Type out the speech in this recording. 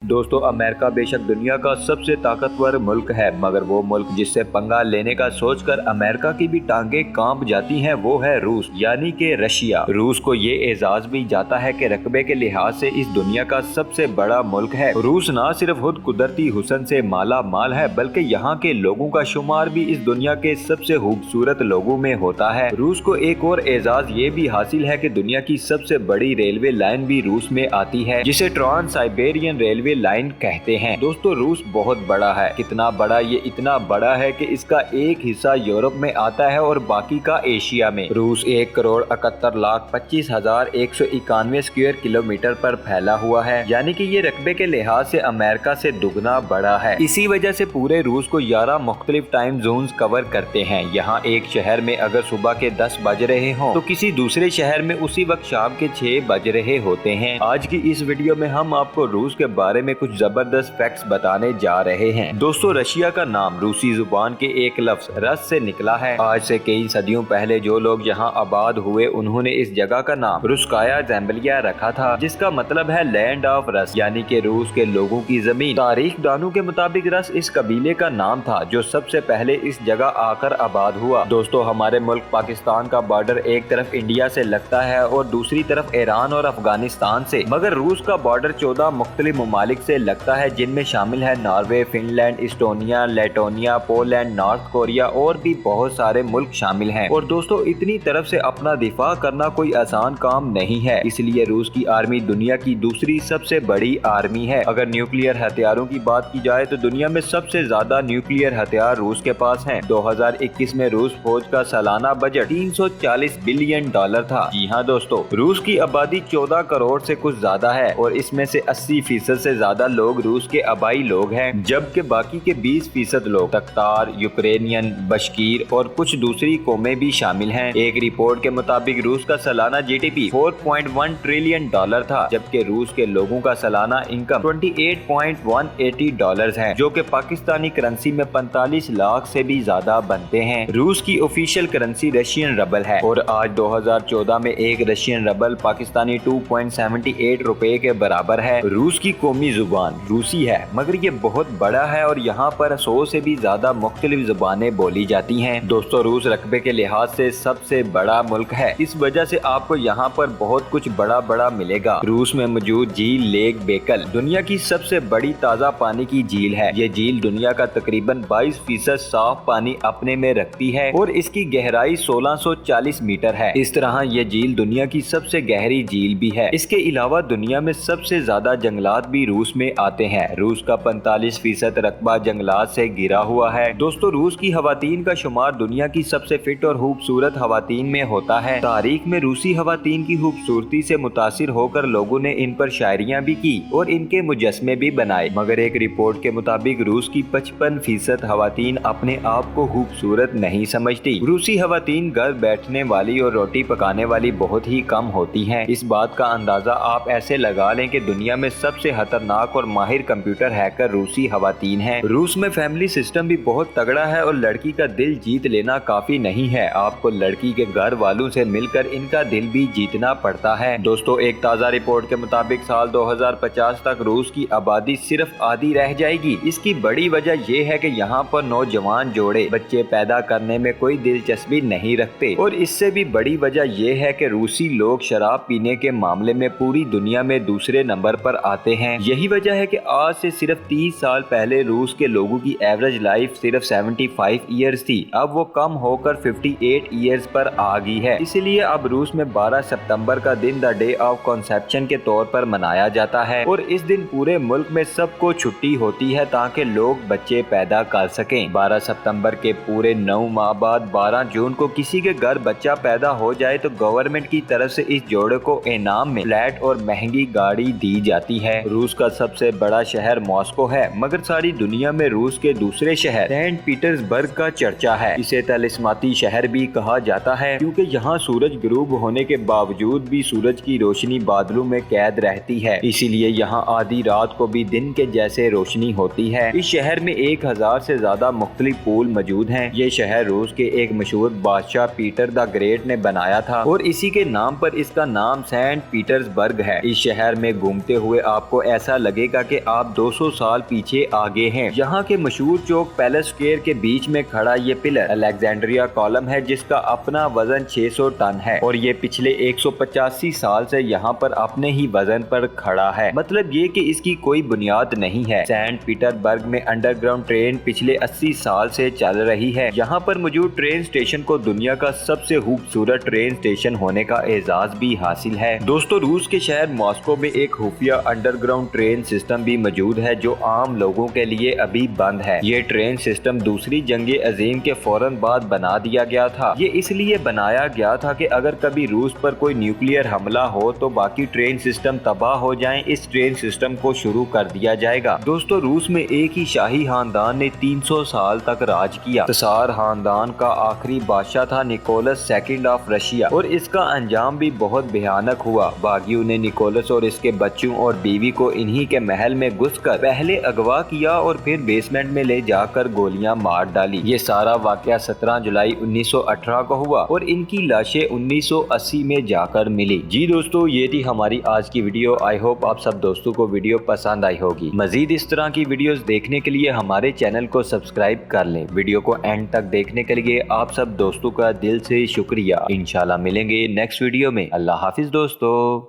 दोस्तों अमेरिका बेशक दुनिया का सबसे ताकतवर मुल्क है, मगर वो मुल्क जिससे पंगा लेने का सोचकर अमेरिका की भी टांगे कांप जाती हैं वो है रूस यानी कि रशिया। रूस को ये एजाज भी जाता है कि रकबे के लिहाज से इस दुनिया का सबसे बड़ा मुल्क है। रूस न सिर्फ खुद कुदरती हुस्न से माला माल है बल्कि यहाँ के लोगों का शुमार भी इस दुनिया के सबसे खूबसूरत लोगों में होता है। रूस को एक और एजाज ये भी हासिल है कि दुनिया की सबसे बड़ी रेलवे लाइन भी रूस में आती है, जिसे ट्रांस साइबेरियन रेलवे लाइन कहते हैं। दोस्तों रूस बहुत बड़ा है। कितना बड़ा? ये इतना बड़ा है कि इसका एक हिस्सा यूरोप में आता है और बाकी का एशिया में। रूस 1,71,25,191 स्क्वायर किलोमीटर पर फैला हुआ है, यानी कि ये रकबे के लिहाज से अमेरिका से दुगना बड़ा है। इसी वजह से पूरे रूस को 11 मुख्तलिफ टाइम जोन्स कवर करते हैं। यहाँ एक शहर में अगर सुबह के 10 बज रहे हों तो किसी दूसरे शहर में उसी वक्त शाम के 6 बज रहे होते हैं। आज की इस वीडियो में हम आपको रूस के बारे में कुछ जबरदस्त फैक्ट्स बताने जा रहे हैं। दोस्तों रशिया का नाम रूसी जुबान के एक लफ्ज रस से निकला है। आज से कई सदियों पहले जो लोग यहाँ आबाद हुए उन्होंने इस जगह का नाम रुस्काया ज़ेम्बलिया रखा था, जिसका मतलब है लैंड ऑफ रस, यानी कि रूस के लोगों की जमीन। तारीख दानों के मुताबिक रस इस कबीले का नाम था जो सबसे पहले इस जगह आकर आबाद हुआ। दोस्तों हमारे मुल्क पाकिस्तान का बॉर्डर एक तरफ इंडिया से लगता है और दूसरी तरफ ईरान और अफगानिस्तान से, मगर रूस का बॉर्डर 14 मुख्तलिफ ममालिक से लगता है, जिनमें शामिल है नॉर्वे, फिनलैंड, इस्टोनिया, लेटोनिया, पोलैंड, नॉर्थ कोरिया और भी बहुत सारे मुल्क शामिल हैं। और दोस्तों इतनी तरफ से अपना दिफा करना कोई आसान काम नहीं है, इसलिए रूस की आर्मी दुनिया की दूसरी सबसे बड़ी आर्मी है। अगर न्यूक्लियर हथियारों की बात की जाए तो दुनिया में सबसे ज्यादा न्यूक्लियर हथियार रूस के पास हैं। 2021 में रूस फौज का सालाना बजट $340 बिलियन था। जी हाँ दोस्तों, रूस की आबादी 14 करोड़ से कुछ ज्यादा है और इसमें से 80% से ज्यादा लोग रूस के आबाई लोग हैं, जबकि बाकी के 20% लोग तख्तार, यूक्रेनियन, बशकीर और कुछ दूसरी कौमें भी शामिल हैं। एक रिपोर्ट के मुताबिक रूस का सालाना जीडीपी $4.1 ट्रिलियन था, जबकि रूस के लोगों का सालाना इनकम $28.180 है, जो कि पाकिस्तानी करेंसी में 45 लाख से भी ज्यादा बनते हैं। रूस की ऑफिशियल करेंसी रशियन रबल है और आज 2014 में एक रशियन रबल पाकिस्तानी 2.78 रुपए के बराबर है। रूस की कौमी जुबान रूसी है, मगर ये बहुत बड़ा है और यहाँ पर 100 से भी ज्यादा मुख्तलिफ जुबानें बोली जाती हैं। दोस्तों रूस रकबे के लिहाज से सबसे बड़ा मुल्क है, इस वजह से आपको यहाँ पर बहुत कुछ बड़ा बड़ा मिलेगा। रूस में मौजूद झील लेक बेकल दुनिया की सबसे बड़ी ताज़ा पानी की झील है। ये झील दुनिया का तकरीबन 22% साफ पानी अपने में रखती है और इसकी गहराई 1640 मीटर है। इस तरह ये झील दुनिया की सबसे गहरी झील भी है। इसके अलावा दुनिया में सबसे ज्यादा जंगलात भी रूस में आते हैं। रूस का 45% रकबा जंगलात से घिरा हुआ है। दोस्तों रूस की खवातीन का शुमार दुनिया की सबसे फिट और खूबसूरत खवातीन में होता है। तारीख में रूसी खवातीन की खूबसूरती से मुतासिर होकर लोगों ने इन पर शायरियां भी की और इनके मुजस्मे भी बनाए, मगर एक रिपोर्ट के मुताबिक रूस की 55% खवातीन अपने आप को खूबसूरत नहीं समझती। रूसी खवातीन घर बैठने वाली और रोटी पकाने वाली बहुत ही कम होती हैं। इस बात का अंदाजा आप ऐसे लगा लें कि दुनिया में सबसे खतरनाक और माहिर कंप्यूटर हैकर रूसी खवातीन हैं। रूस में फैमिली सिस्टम भी बहुत तगड़ा है और लड़की का दिल जीत लेना काफी नहीं है, आपको लड़की के घर वालों से मिलकर इनका दिल भी जीतना पड़ता है। दोस्तों एक ताज़ा रिपोर्ट के मुताबिक साल 2050 तक रूस की आबादी सिर्फ आधी रह जाएगी। इसकी बड़ी वजह यह है कि यहाँ पर नौजवान जोड़े बच्चे पैदा करने में कोई दिलचस्पी नहीं रखते और इससे भी बड़ी वजह यह है कि रूसी लोग शराब पीने के मामले में पूरी दुनिया में दूसरे नंबर पर आते हैं। यही वजह है कि आज से सिर्फ 30 साल पहले रूस के लोगों की एवरेज लाइफ सिर्फ 75 ईयर्स थी, अब वो कम होकर 58 ईयर्स पर आ गई है। इसलिए अब रूस में 12 सितंबर का दिन द डे ऑफ कॉन्सेप्शन के तौर पर मनाया जाता है और इस दिन पूरे मुल्क में सबको छुट्टी होती है ताकि लोग बच्चे पैदा कर सकें। 12 सितंबर के पूरे 9 माह बाद 12 जून को किसी के घर बच्चा पैदा हो जाए तो गवर्नमेंट की तरफ से इस जोड़े को इनाम में फ्लैट और महंगी गाड़ी दी जाती है। रूस का सबसे बड़ा शहर मॉस्को है, मगर सारी दुनिया में रूस के दूसरे शहर सेंट पीटर्सबर्ग का चर्चा है। इसे तिलिस्माती शहर भी कहा जाता है क्योंकि यहाँ सूरज गुरूब होने के बावजूद भी सूरज की रोशनी बादलों में कैद रहती है, इसीलिए यहाँ आधी रात को भी दिन के जैसे रोशनी होती है। इस शहर में 1000 से ज्यादा मुख्तलिफ पूल मौजूद हैं। ये शहर रूस के एक मशहूर बादशाह पीटर द ग्रेट ने बनाया था और इसी के नाम पर इसका नाम सेंट पीटर्सबर्ग है। इस शहर में घूमते हुए आपको ऐसा لگے گا کہ آپ 200 سال پیچھے آگے ہیں۔ یہاں کے مشہور چوک پیلس اسکوائر کے بیچ میں کھڑا یہ پلر الیگزینڈریا کالم ہے، جس کا اپنا وزن 600 ٹن ہے اور یہ پچھلے 185 سال سے یہاں پر اپنے ہی وزن پر کھڑا ہے۔ مطلب یہ کہ اس کی کوئی بنیاد نہیں ہے۔ سینٹ پیٹر برگ میں انڈر گراؤنڈ ٹرین پچھلے 80 سال سے چل رہی ہے۔ یہاں پر موجود ٹرین اسٹیشن کو دنیا کا سب سے خوبصورت ٹرین اسٹیشن ہونے کا اعزاز بھی حاصل ہے۔ دوستو، روس کے شہر ماسکو میں ایک خفیہ انڈر گراؤنڈ ٹرین سسٹم بھی موجود ہے جو عام لوگوں کے لیے ابھی بند ہے۔ یہ ٹرین سسٹم دوسری جنگ عظیم کے فوراً بعد بنا دیا گیا تھا۔ یہ اس لیے بنایا گیا تھا کہ اگر کبھی روس پر کوئی نیوکلیئر حملہ ہو تو باقی ٹرین سسٹم تباہ ہو جائیں، اس ٹرین سسٹم کو شروع کر دیا جائے گا۔ دوستو، روس میں ایک ہی شاہی خاندان نے 300 سال تک راج کیا۔ تسار خاندان کا آخری بادشاہ تھا نکولس سیکنڈ آف رشیا اور اس کا انجام بھی بہت بھیانک ہوا۔ باغیوں نے نکولس اور اس کے بچوں اور بیوی کو انہی کے محل میں گھس کر پہلے اغوا کیا اور پھر بیسمنٹ میں لے جا کر گولیاں مار ڈالی۔ یہ سارا واقعہ 17 جولائی 1918 کو ہوا اور ان کی لاشیں 1980 میں جا کر ملی۔ جی دوستو، یہ تھی ہماری آج کی ویڈیو۔ آئی ہوپ آپ سب دوستوں کو ویڈیو پسند آئی ہوگی۔ مزید اس طرح کی ویڈیوز دیکھنے کے لیے ہمارے چینل کو سبسکرائب کر لیں۔ ویڈیو کو اینڈ تک دیکھنے کے لیے آپ سب دوستوں کا دل سے شکریہ۔ انشاءاللہ ملیں گے نیکسٹ ویڈیو میں۔ اللہ حافظ دوستو۔